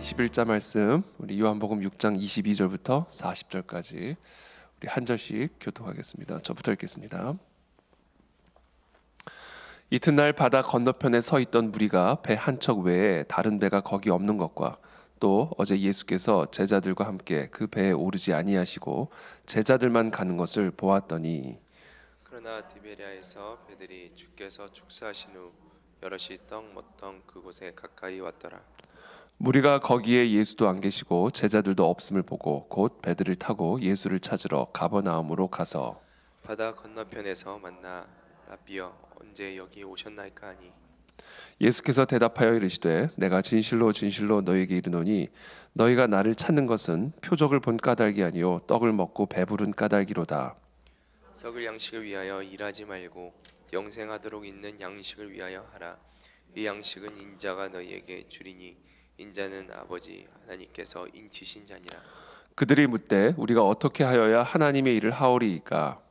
21자 말씀 우리 요한복음 6장 22절부터 40절까지 우리 한 절씩 교독하겠습니다. 저부터 읽겠습니다. 이튿날 바다 건너편에 서 있던 무리가 배 한 척 외에 다른 배가 거기 없는 것과 또 어제 예수께서 제자들과 함께 그 배에 오르지 아니하시고 제자들만 가는 것을 보았더니 그러나 디베리아에서 배들이 주께서 축사하신 후 여럿이 떡 먹던 그곳에 가까이 왔더라. 무리가 거기에 예수도 안 계시고 제자들도 없음을 보고 곧 배들을 타고 예수를 찾으러 가버나움으로 가서 바다 건너편에서 만나 라비여 언제 여기 오셨나이까 하니 예수께서 대답하여 이르시되 내가 진실로 진실로 너희에게 이르노니 너희가 나를 찾는 것은 표적을 본 까닭이 아니요 떡을 먹고 배부른 까닭이로다. 썩을 양식을 위하여 일하지 말고 영생하도록 있는 양식을 위하여 하라. 이 양식은 인자가 너희에게 주리니 인자는 아버지 하나님께서 인치신 자니라. 그들이 묻되 우리가 어떻게 하여야 하나님의 일을 하오리이까?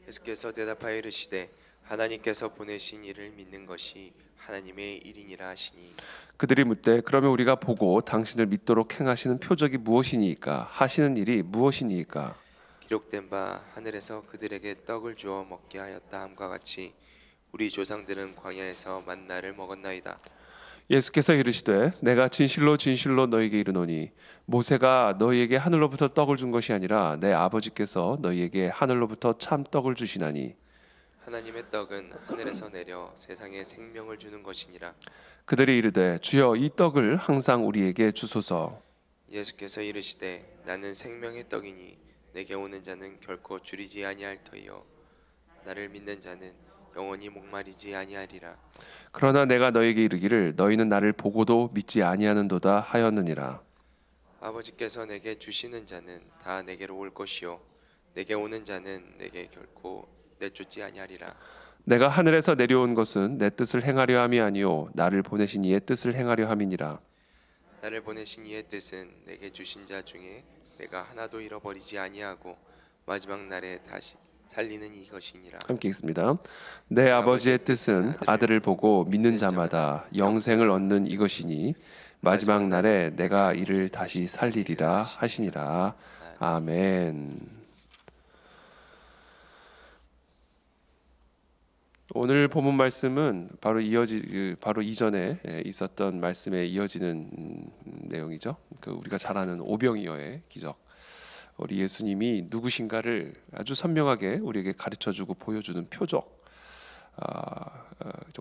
예수께서 대답하여 이르시되 하나님께서 보내신 이를 믿는 것이 하나님의 일이니라 하시니 그들이 묻되 그러면 우리가 보고 당신을 믿도록 행하시는 표적이 무엇이니이까? 하시는 일이 무엇이니이까? 기록된 바 하늘에서 그들에게 떡을 주어 먹게 하였다 함과 같이 우리 조상들은 광야에서 만나를 먹었나이다. 예수께서 이르시되 내가 진실로 진실로 너희에게 이르노니 모세가 너희에게 하늘로부터 떡을 준 것이 아니라 내 아버지께서 너희에게 하늘로부터 참 떡을 주시나니 하나님의 떡은 하늘에서 내려 세상에 생명을 주는 것이니라. 그들이 이르되 주여 이 떡을 항상 우리에게 주소서. 예수께서 이르시되 나는 생명의 떡이니 내게 오는 자는 결코 줄이지 아니할 터이요 나를 믿는 자는 영원히 목마르지 아니하리라. 그러나 내가 너희에게 이르기를 너희는 나를 보고도 믿지 아니하는도다 하였느니라. 아버지께서 내게 주시는 자는 다 내게로 올 것이요 내게 오는 자는 내게 결코 내쫓지 아니하리라. 내가 하늘에서 내려온 것은 내 뜻을 행하려 함이 아니요 나를 보내신 이의 뜻을 행하려 함이니라. 나를 보내신 이의 뜻은 내게 주신 자 중에 내가 하나도 잃어버리지 아니하고 마지막 날에 다시 살리는 이것이니라. 함께 읽습니다. 내 아버지의 뜻은 아들을 보고 믿는 자마다 영생을 얻는 이것이니 마지막 날에 내가 이를 다시 살리리라 하시니라. 아멘. 오늘 본문 말씀은 바로 이전에 있었던 말씀에 이어지는 내용이죠. 우리가 잘 아는 오병이어의 기적. 우리 예수님이 누구신가를 아주 선명하게 우리에게 가르쳐주고 보여주는 표적,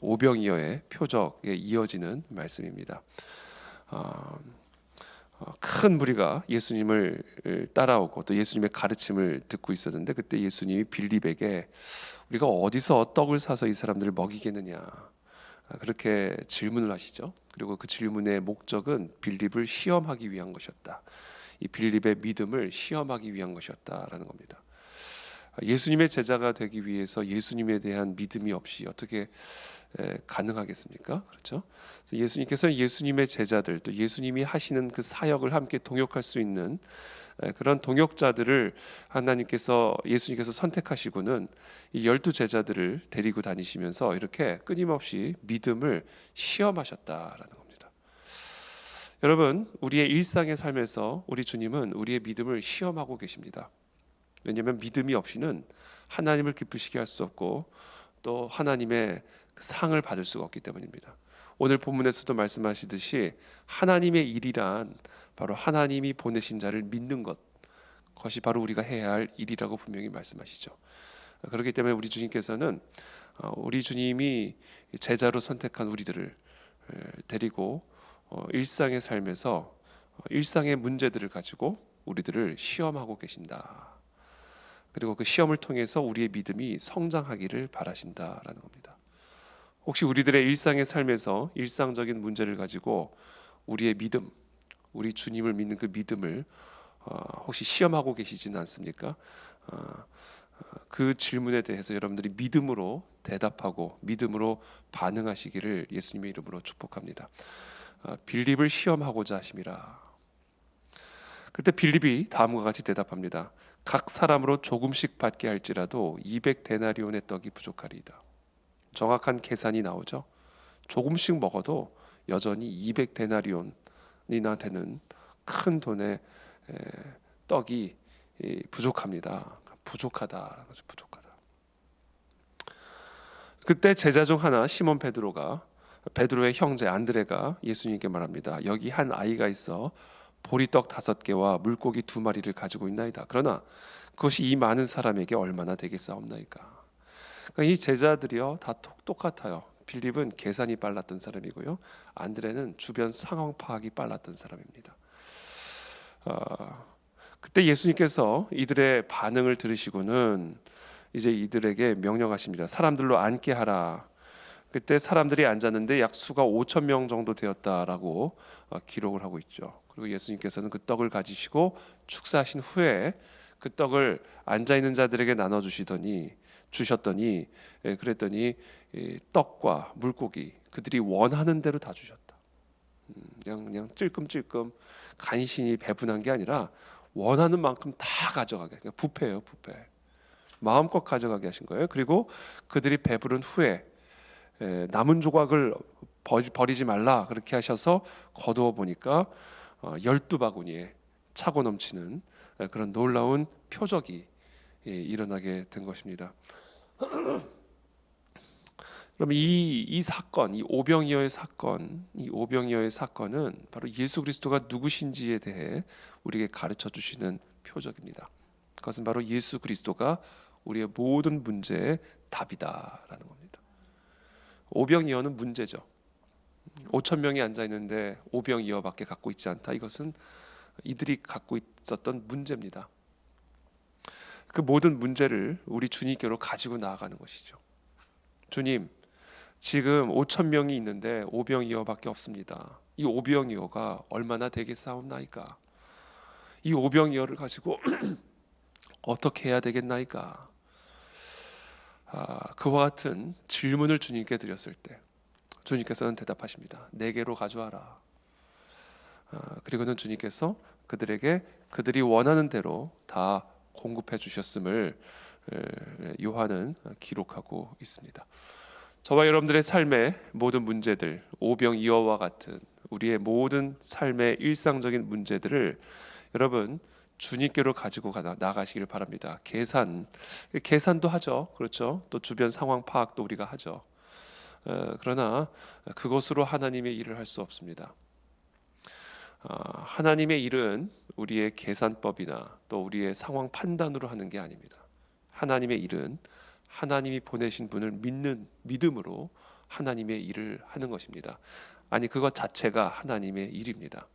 오병이어의 표적에 이어지는 말씀입니다. 큰 무리가 예수님을 따라오고 또 예수님의 가르침을 듣고 있었는데 그때 예수님이 빌립에게 우리가 어디서 떡을 사서 이 사람들을 먹이겠느냐 그렇게 질문을 하시죠. 그리고 그 질문의 목적은 빌립을 시험하기 위한 것이었다. 이 빌립의 믿음을 시험하기 위한 것이었다라는 겁니다. 예수님의 제자가 되기 위해서 예수님에 대한 믿음이 없이 어떻게 가능하겠습니까? 그렇죠? 예수님께서는 예수님의 제자들 또 예수님이 하시는 그 사역을 함께 동역할 수 있는 그런 동역자들을 예수님께서 선택하시고는 이 12 제자들을 데리고 다니시면서 이렇게 끊임없이 믿음을 시험하셨다라는 겁니다. 여러분, 우리의 일상의 삶에서 우리 주님은 우리의 믿음을 시험하고 계십니다. 왜냐하면 믿음이 없이는 하나님을 기쁘시게 할 수 없고 또 하나님의 그 상을 받을 수가 없기 때문입니다. 오늘 본문에서도 말씀하시듯이 하나님의 일이란 바로 하나님이 보내신 자를 믿는 그것이 바로 우리가 해야 할 일이라고 분명히 말씀하시죠. 그렇기 때문에 우리 주님께서는 우리 주님이 제자로 선택한 우리들을 데리고 일상의 삶에서 일상의 문제들을 가지고 우리들을 시험하고 계신다. 그리고 그 시험을 통해서 우리의 믿음이 성장하기를 바라신다라는 겁니다. 혹시 우리들의 일상의 삶에서 일상적인 문제를 가지고 우리의 믿음, 우리 주님을 믿는 그 믿음을 혹시 시험하고 계시지는 않습니까? 그 질문에 대해서 여러분들이 믿음으로 대답하고 믿음으로 반응하시기를 예수님의 이름으로 축복합니다. 빌립을 시험하고자 하심이라. 그때 빌립이 다음과 같이 대답합니다. 각 사람으로 조금씩 받게 할지라도 200데나리온의 떡이 부족하리이다. 정확한 계산이 나오죠. 조금씩 먹어도 여전히 200데나리온 원이나 되는 큰 돈의 떡이 부족합니다. 부족하다. 그때 제자 중 하나 시몬 베드로의 형제 안드레가 예수님께 말합니다. 여기 한 아이가 있어 보리떡 5개와 물고기 2마리를 가지고 있나이다. 그러나 그것이 이 많은 사람에게 얼마나 되겠사옵나이까. 그러니까 이 제자들이요 다 똑같아요. 빌립은 계산이 빨랐던 사람이고요, 안드레는 주변 상황 파악이 빨랐던 사람입니다. 그때 예수님께서 이들의 반응을 들으시고는 이제 이들에게 명령하십니다. 사람들로 앉게 하라. 그때 사람들이 앉았는데 약 수가 5천 명 정도 되었다라고 기록을 하고 있죠. 그리고 예수님께서는 그 떡을 가지시고 축사하신 후에 그 떡을 앉아 있는 자들에게 나눠 주셨더니 그랬더니 떡과 물고기 그들이 원하는 대로 다 주셨다. 그냥 찔끔찔끔 간신히 배분한 게 아니라 원하는 만큼 다 가져가게. 그러니까 뷔페예요, 뷔페. 마음껏 가져가게 하신 거예요. 그리고 그들이 배부른 후에 남은 조각을 버리지 말라 그렇게 하셔서 거두어 보니까 12바구니에 차고 넘치는 그런 놀라운 표적이 일어나게 된 것입니다. 그럼 이 사건, 이 오병이어의 사건은 바로 예수 그리스도가 누구신지에 대해 우리에게 가르쳐 주시는 표적입니다. 그것은 바로 예수 그리스도가 우리의 모든 문제의 답이다라는 겁니다. 오병이어는 문제죠. 5천 명이 앉아 있는데 오병이어밖에 갖고 있지 않다. 이것은 이들이 갖고 있었던 문제입니다. 그 모든 문제를 우리 주님께로 가지고 나아가는 것이죠. 주님, 지금 5천 명이 있는데 오병이어밖에 없습니다. 이 오병이어가 얼마나 되겠사옵나이까? 이 오병이어를 가지고 어떻게 해야 되겠나이까? 그와 같은 질문을 주님께 드렸을 때 주님께서는 대답하십니다. 4개로 가져와라. 그리고는 주님께서 그들에게 그들이 원하는 대로 다 공급해 주셨음을 요한은 기록하고 있습니다. 저와 여러분들의 삶의 모든 문제들, 오병이어와 같은 우리의 모든 삶의 일상적인 문제들을 여러분 주님께로 가지고 나가시길 바랍니다. 계산도 하죠. 그렇죠. 또 주변 상황 파악도 우리가 하죠. 그러나 그것으로 하나님의 일을 할 수 없습니다. 하나님의 일은 우리의 계산법이나 또 우리의 상황 판단으로 하는 게 아닙니다. 하나님의 일은 하나님이 보내신 분을 믿는 믿음으로 하나님의 일을 하는 것입니다. 아니, 그것 자체가 하나님의 일입니다.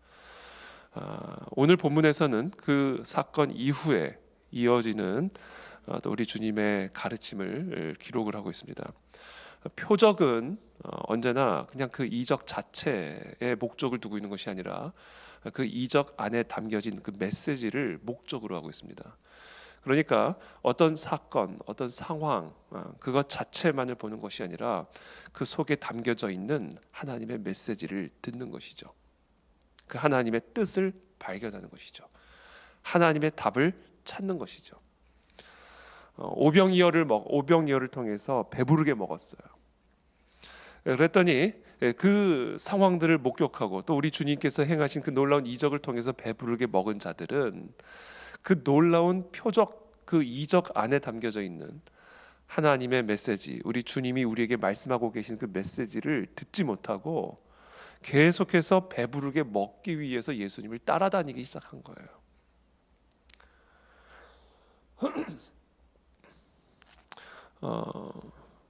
오늘 본문에서는 그 사건 이후에 이어지는 또 우리 주님의 가르침을 기록을 하고 있습니다. 표적은 언제나 그냥 그 이적 자체의 목적을 두고 있는 것이 아니라 그 이적 안에 담겨진 그 메시지를 목적으로 하고 있습니다. 그러니까 어떤 사건, 어떤 상황, 그것 자체만을 보는 것이 아니라 그 속에 담겨져 있는 하나님의 메시지를 듣는 것이죠. 그 하나님의 뜻을 발견하는 것이죠. 하나님의 답을 찾는 것이죠. 오병이어를 통해서 배부르게 먹었어요. 그랬더니 그 상황들을 목격하고 또 우리 주님께서 행하신 그 놀라운 이적을 통해서 배부르게 먹은 자들은 그 놀라운 표적, 그 이적 안에 담겨져 있는 하나님의 메시지, 우리 주님이 우리에게 말씀하고 계신 그 메시지를 듣지 못하고 계속해서 배부르게 먹기 위해서 예수님을 따라다니기 시작한 거예요.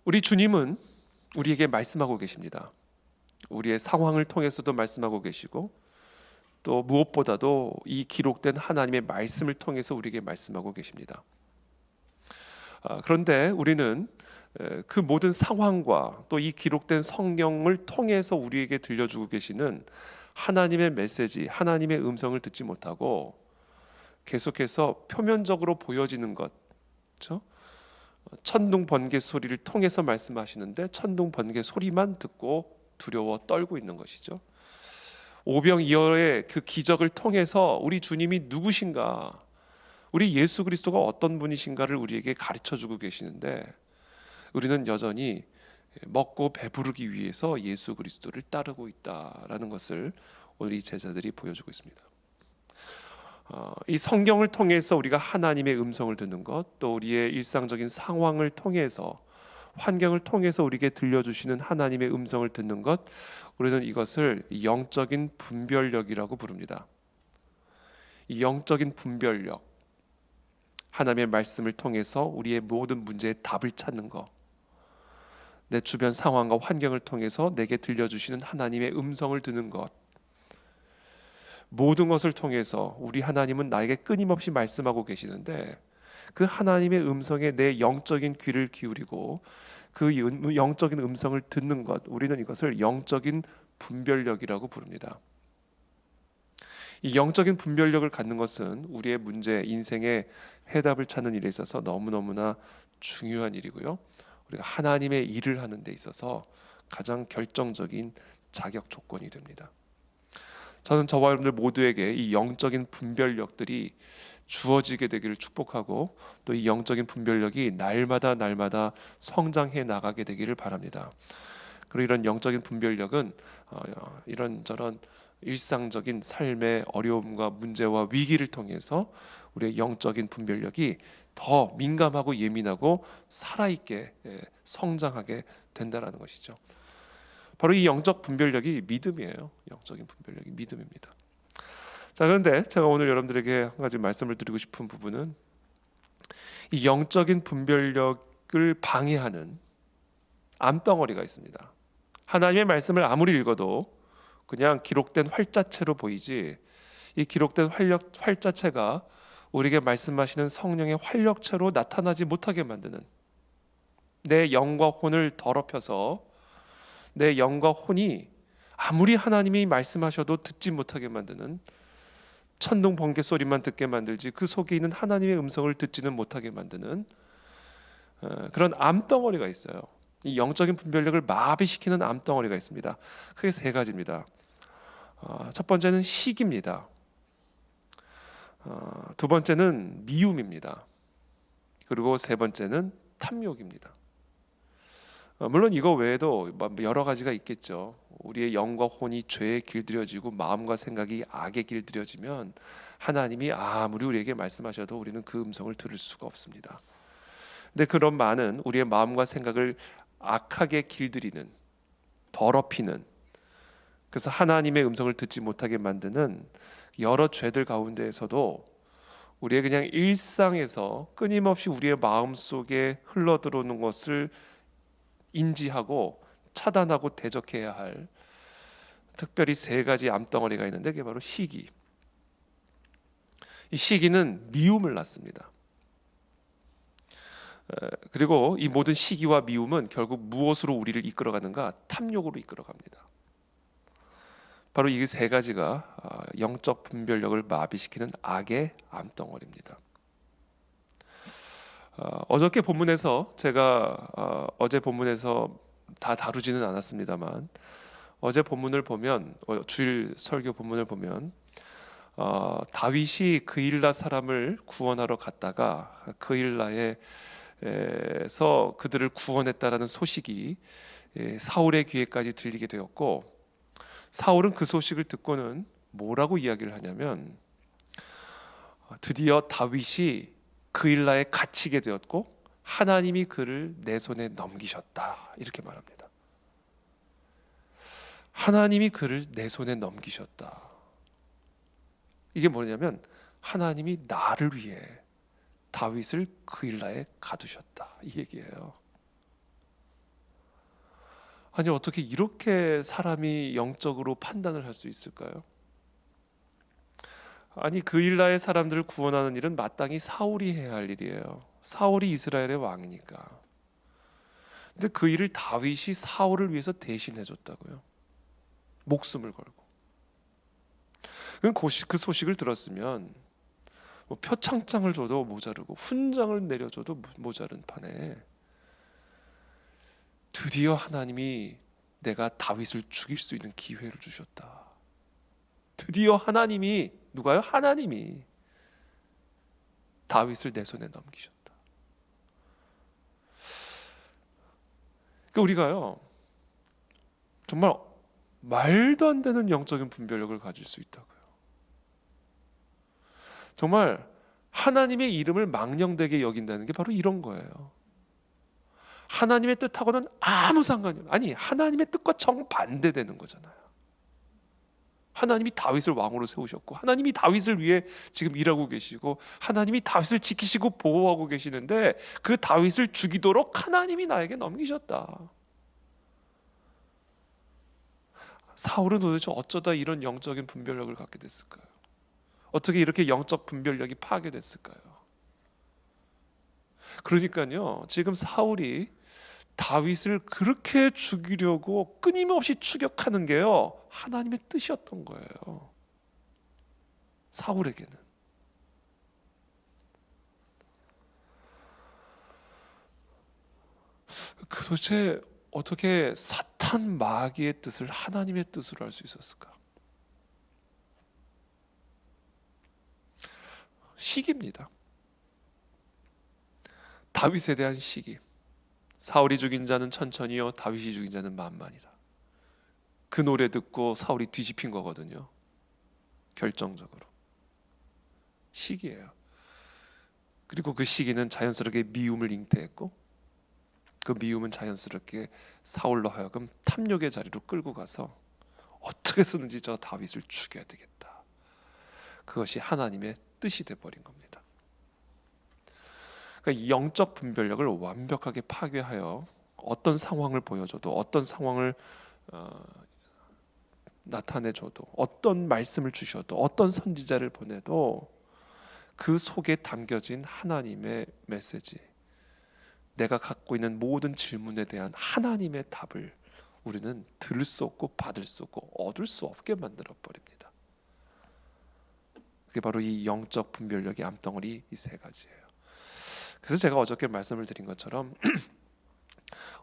우리 주님은 우리에게 말씀하고 계십니다. 우리의 상황을 통해서도 말씀하고 계시고 또 무엇보다도 이 기록된 하나님의 말씀을 통해서 우리에게 말씀하고 계십니다. 그런데 우리는 그 모든 상황과 또 이 기록된 성경을 통해서 우리에게 들려주고 계시는 하나님의 메시지, 하나님의 음성을 듣지 못하고 계속해서 표면적으로 보여지는 것, 그렇죠? 천둥 번개 소리를 통해서 말씀하시는데 천둥 번개 소리만 듣고 두려워 떨고 있는 것이죠. 오병이어의 그 기적을 통해서 우리 주님이 누구신가, 우리 예수 그리스도가 어떤 분이신가를 우리에게 가르쳐주고 계시는데 우리는 여전히 먹고 배부르기 위해서 예수 그리스도를 따르고 있다라는 것을 오늘 이 제자들이 보여주고 있습니다. 이 성경을 통해서 우리가 하나님의 음성을 듣는 것, 또 우리의 일상적인 상황을 통해서, 환경을 통해서 우리에게 들려주시는 하나님의 음성을 듣는 것, 우리는 이것을 영적인 분별력이라고 부릅니다. 이 영적인 분별력, 하나님의 말씀을 통해서 우리의 모든 문제에 답을 찾는 것, 내 주변 상황과 환경을 통해서 내게 들려주시는 하나님의 음성을 듣는 것, 모든 것을 통해서 우리 하나님은 나에게 끊임없이 말씀하고 계시는데, 그 하나님의 음성에 내 영적인 귀를 기울이고 그 영적인 음성을 듣는 것, 우리는 이것을 영적인 분별력이라고 부릅니다. 이 영적인 분별력을 갖는 것은 우리의 문제, 인생의 해답을 찾는 일에 있어서 너무너무나 중요한 일이고요, 우리가 하나님의 일을 하는 데 있어서 가장 결정적인 자격 조건이 됩니다. 저는 저와 여러분들 모두에게 이 영적인 분별력들이 주어지게 되기를 축복하고, 또 이 영적인 분별력이 날마다 성장해 나가게 되기를 바랍니다. 그리고 이런 영적인 분별력은 이런저런 일상적인 삶의 어려움과 문제와 위기를 통해서 우리의 영적인 분별력이 더 민감하고 예민하고 살아있게 성장하게 된다는 것이죠. 바로 이 영적 분별력이 믿음이에요. 영적인 분별력이 믿음입니다. 자, 그런데 제가 오늘 여러분들에게 한 가지 말씀을 드리고 싶은 부분은, 이 영적인 분별력을 방해하는 암덩어리가 있습니다. 하나님의 말씀을 아무리 읽어도 그냥 기록된 활자체로 보이지, 이 기록된 활자체가 우리에게 말씀하시는 성령의 활력체로 나타나지 못하게 만드는, 내 영과 혼을 더럽혀서 내 영과 혼이 아무리 하나님이 말씀하셔도 듣지 못하게 만드는, 천둥 번개 소리만 듣게 만들지 그 속에 있는 하나님의 음성을 듣지는 못하게 만드는 그런 암덩어리가 있어요. 이 영적인 분별력을 마비시키는 암덩어리가 있습니다. 크게 세 가지입니다. 첫 번째는 시기입니다. 두 번째는 미움입니다. 그리고 세 번째는 탐욕입니다. 물론 이거 외에도 여러 가지가 있겠죠. 우리의 영과 혼이 죄에 길들여지고 마음과 생각이 악에 길들여지면 하나님이 아무리 우리에게 말씀하셔도 우리는 그 음성을 들을 수가 없습니다. 근데 그런 많은 우리의 마음과 생각을 악하게 길들이는, 더럽히는, 그래서 하나님의 음성을 듣지 못하게 만드는 여러 죄들 가운데에서도 우리의 그냥 일상에서 끊임없이 우리의 마음속에 흘러들어오는 것을 인지하고 차단하고 대적해야 할 특별히 세 가지 암덩어리가 있는데, 그게 바로 시기. 이 시기는 미움을 낳습니다. 그리고 이 모든 시기와 미움은 결국 무엇으로 우리를 이끌어가는가? 탐욕으로 이끌어갑니다. 바로 이 세 가지가 영적 분별력을 마비시키는 악의 암덩어리입니다. 어저께 본문에서 제가 어제 본문에서 다 다루지는 않았습니다만, 어제 본문을 보면, 주일 설교 본문을 보면 다윗이 그일라 사람을 구원하러 갔다가 그일라에서 그들을 구원했다라는 소식이 사울의 귀에까지 들리게 되었고, 사울은 그 소식을 듣고는 뭐라고 이야기를 하냐면, 드디어 다윗이 그일라에 갇히게 되었고 하나님이 그를 내 손에 넘기셨다, 이렇게 말합니다. 하나님이 그를 내 손에 넘기셨다. 이게 뭐냐면 하나님이 나를 위해 다윗을 그일라에 가두셨다, 이 얘기예요. 아니, 어떻게 이렇게 사람이 영적으로 판단을 할 수 있을까요? 아니, 그일라의 사람들을 구원하는 일은 마땅히 사울이 해야 할 일이에요. 사울이 이스라엘의 왕이니까. 근데 그 일을 다윗이 사울을 위해서 대신해 줬다고요. 목숨을 걸고. 그 소식을 들었으면 표창장을 줘도 모자르고 훈장을 내려줘도 모자른 판에, 드디어 하나님이 내가 다윗을 죽일 수 있는 기회를 주셨다. 드디어 하나님이, 누가요? 하나님이 다윗을 내 손에 넘기셨다. 그러니까 우리가요 정말 말도 안 되는 영적인 분별력을 가질 수 있다고요. 정말 하나님의 이름을 망령되게 여긴다는 게 바로 이런 거예요. 하나님의 뜻하고는 아무 상관이 없어요. 아니 하나님의 뜻과 정반대되는 거잖아요. 하나님이 다윗을 왕으로 세우셨고 하나님이 다윗을 위해 지금 일하고 계시고 하나님이 다윗을 지키시고 보호하고 계시는데 그 다윗을 죽이도록 하나님이 나에게 넘기셨다. 사울은 도대체 어쩌다 이런 영적인 분별력을 갖게 됐을까요? 어떻게 이렇게 영적 분별력이 파괴됐을까요? 그러니까요 지금 사울이 다윗을 그렇게 죽이려고 끊임없이 추격하는 게요 하나님의 뜻이었던 거예요. 사울에게는. 도대체 어떻게 사탄 마귀의 뜻을 하나님의 뜻으로 할 수 있었을까? 시기입니다. 다윗에 대한 시기. 사울이 죽인 자는 천천히요 다윗이 죽인 자는 만만이라. 그 노래 듣고 사울이 뒤집힌 거거든요. 결정적으로. 시기예요. 그리고 그 시기는 자연스럽게 미움을 잉태했고 그 미움은 자연스럽게 사울로 하여금 탐욕의 자리로 끌고 가서 어떻게 해서든지 저 다윗을 죽여야 되겠다. 그것이 하나님의 뜻이 돼버린 겁니다. 그러니까 이 영적 분별력을 완벽하게 파괴하여 어떤 상황을 보여줘도 어떤 상황을 나타내줘도 어떤 말씀을 주셔도 어떤 선지자를 보내도 그 속에 담겨진 하나님의 메시지, 내가 갖고 있는 모든 질문에 대한 하나님의 답을 우리는 들을 수 없고 받을 수 없고 얻을 수 없게 만들어 버립니다. 그게 바로 이 영적 분별력의 암덩어리 이 세 가지예요. 그래서 제가 어저께 말씀을 드린 것처럼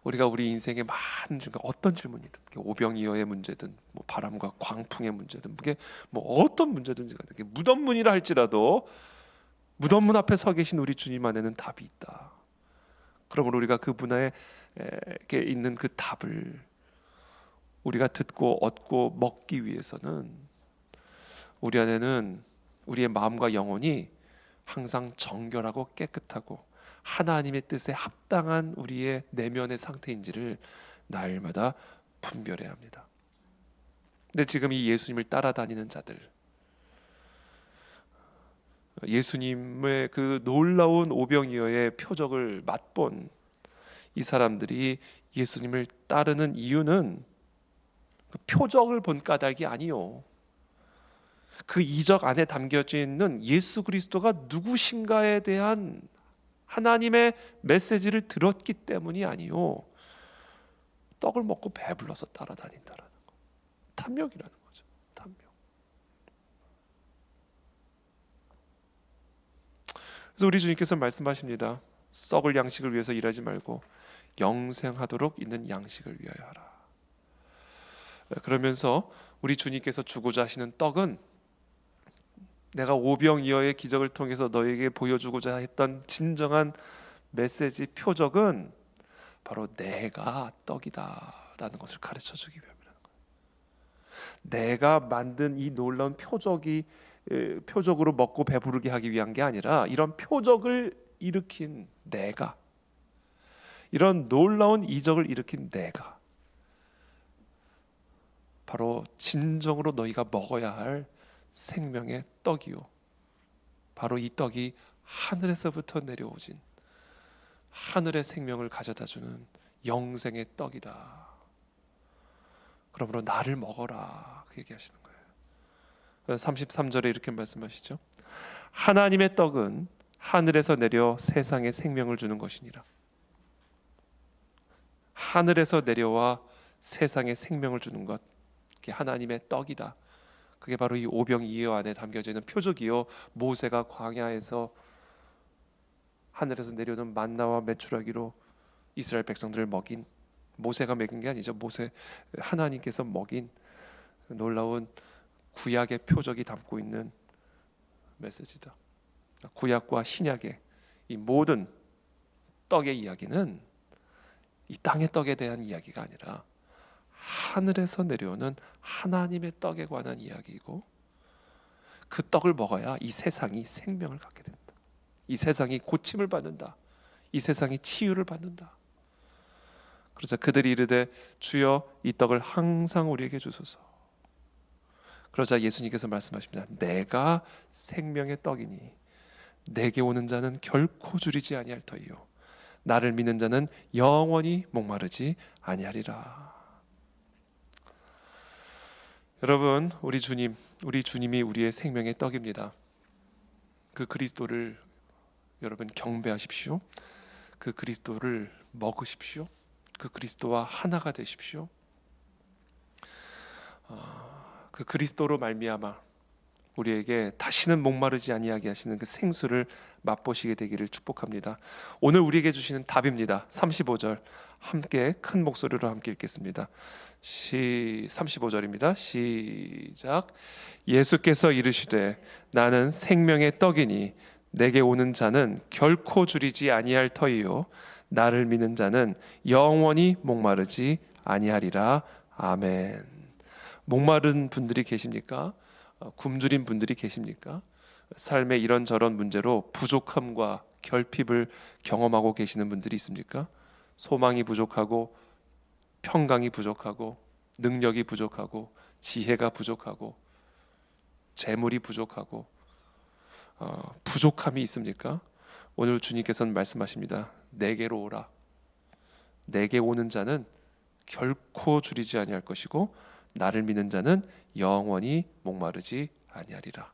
우리가 우리 인생에 많은 어떤 질문이든 오병이어의 문제든 뭐 바람과 광풍의 문제든 그게 뭐 어떤 문제든지 간에 무덤문이라 할지라도 무덤문 앞에 서 계신 우리 주님 안에는 답이 있다. 그러므로 우리가 그분에게 있는 그 답을 우리가 듣고 얻고 먹기 위해서는 우리 안에는 우리의 마음과 영혼이 항상 정결하고 깨끗하고 하나님의 뜻에 합당한 우리의 내면의 상태인지를 날마다 분별해야 합니다. 근데 지금 이 예수님을 따라다니는 자들, 예수님의 그 놀라운 오병이어의 표적을 맛본 이 사람들이 예수님을 따르는 이유는 그 표적을 본 까닭이 아니요. 그 이적 안에 담겨져 있는 예수 그리스도가 누구신가에 대한 하나님의 메시지를 들었기 때문이 아니요. 떡을 먹고 배불러서 따라다닌다라는 거. 탐욕이라는 거죠. 탐욕. 그래서 우리 주님께서 말씀하십니다. 썩을 양식을 위해서 일하지 말고 영생하도록 있는 양식을 위하여 하라. 그러면서 우리 주님께서 주고자 하시는 떡은 내가 오병이어의 기적을 통해서 너에게 보여주고자 했던 진정한 메시지 표적은 바로 내가 떡이다라는 것을 가르쳐 주기 위함이라는 거예요. 내가 만든 이 놀라운 표적으로 먹고 배부르게 하기 위한 게 아니라 이런 표적을 일으킨 내가, 이런 놀라운 이적을 일으킨 내가 바로 진정으로 너희가 먹어야 할 생명의 떡이요, 바로 이 떡이 하늘에서부터 내려오진 하늘의 생명을 가져다주는 영생의 떡이다. 그러므로 나를 먹어라, 그 얘기하시는 거예요. 33절에 이렇게 말씀하시죠. 하나님의 떡은 하늘에서 내려 세상에 생명을 주는 것이니라. 하늘에서 내려와 세상에 생명을 주는 것, 그게 하나님의 떡이다. 그게 바로 이 오병이어 안에 담겨져 있는 표적이요, 모세가 광야에서 하늘에서 내려오는 만나와 메추라기로 이스라엘 백성들을 먹인, 모세가 먹인 게 아니죠. 하나님께서 먹인 놀라운 구약의 표적이 담고 있는 메시지다. 구약과 신약의 이 모든 떡의 이야기는 이 땅의 떡에 대한 이야기가 아니라 하늘에서 내려오는 하나님의 떡에 관한 이야기이고, 그 떡을 먹어야 이 세상이 생명을 갖게 된다. 이 세상이 고침을 받는다. 이 세상이 치유를 받는다. 그러자 그들이 이르되 주여 이 떡을 항상 우리에게 주소서. 그러자 예수님께서 말씀하십니다. 내가 생명의 떡이니 내게 오는 자는 결코 줄이지 아니할 터이요 나를 믿는 자는 영원히 목마르지 아니하리라. 여러분, 우리 주님이 우리의 생명의 떡입니다. 그 그리스도를 여러분 경배하십시오. 그 그리스도를 먹으십시오. 그 그리스도와 하나가 되십시오. 그 그리스도로 말미암아 우리에게 다시는 목마르지 아니하게 하시는 그 생수를 맛보시게 되기를 축복합니다. 오늘 우리에게 주시는 답입니다. 35절 함께 큰 목소리로 함께 읽겠습니다. 35절입니다. 시작. 예수께서 이르시되 나는 생명의 떡이니 내게 오는 자는 결코 줄이지 아니할 터이요 나를 믿는 자는 영원히 목마르지 아니하리라. 아멘. 목마른 분들이 계십니까? 굶주린 분들이 계십니까? 삶의 이런저런 문제로 부족함과 결핍을 경험하고 계시는 분들이 있습니까? 소망이 부족하고 평강이 부족하고 능력이 부족하고 지혜가 부족하고 재물이 부족하고 부족함이 있습니까? 오늘 주님께서는 말씀하십니다. 내게로 오라. 내게 오는 자는 결코 줄이지 아니할 것이고 나를 믿는 자는 영원히 목마르지 아니하리라.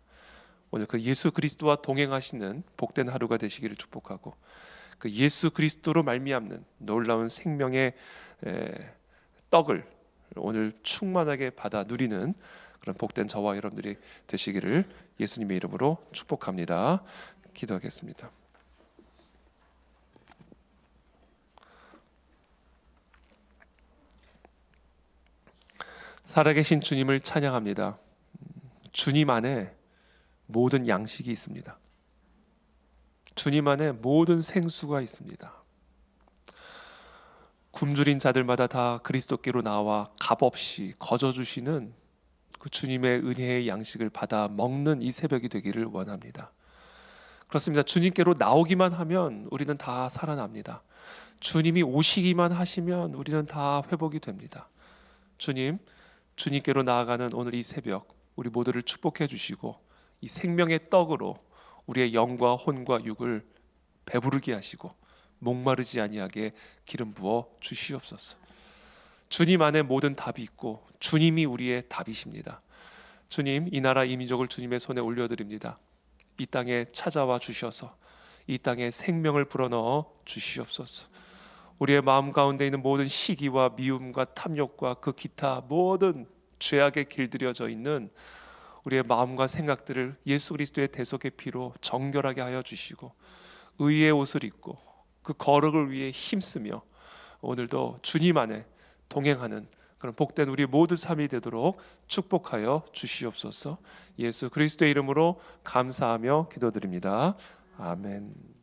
오늘 그 예수 그리스도와 동행하시는 복된 하루가 되시기를 축복하고, 그 예수 그리스도로 말미암는 놀라운 생명의 떡을 오늘 충만하게 받아 누리는 그런 복된 저와 여러분들이 되시기를 예수님의 이름으로 축복합니다. 기도하겠습니다. 살아계신 주님을 찬양합니다. 주님 안에 모든 양식이 있습니다. 주님 안에 모든 생수가 있습니다. 굶주린 자들마다 다 그리스도께로 나와 값없이 거저주시는 그 주님의 은혜의 양식을 받아 먹는 이 새벽이 되기를 원합니다. 그렇습니다. 주님께로 나오기만 하면 우리는 다 살아납니다. 주님이 오시기만 하시면 우리는 다 회복이 됩니다. 주님께로 나아가는 오늘 이 새벽 우리 모두를 축복해 주시고 이 생명의 떡으로 우리의 영과 혼과 육을 배부르게 하시고 목마르지 아니하게 기름 부어 주시옵소서. 주님 안에 모든 답이 있고 주님이 우리의 답이십니다. 주님, 이 나라 이 민족을 주님의 손에 올려드립니다. 이 땅에 찾아와 주셔서 이 땅에 생명을 불어넣어 주시옵소서. 우리의 마음 가운데 있는 모든 시기와 미움과 탐욕과 그 기타 모든 죄악에 길들여져 있는 우리의 마음과 생각들을 예수 그리스도의 대속의 피로 정결하게 하여 주시고 의의 옷을 입고 그 거룩을 위해 힘쓰며 오늘도 주님 안에 동행하는 그런 복된 우리 모두 삶이 되도록 축복하여 주시옵소서. 예수 그리스도의 이름으로 감사하며 기도드립니다. 아멘.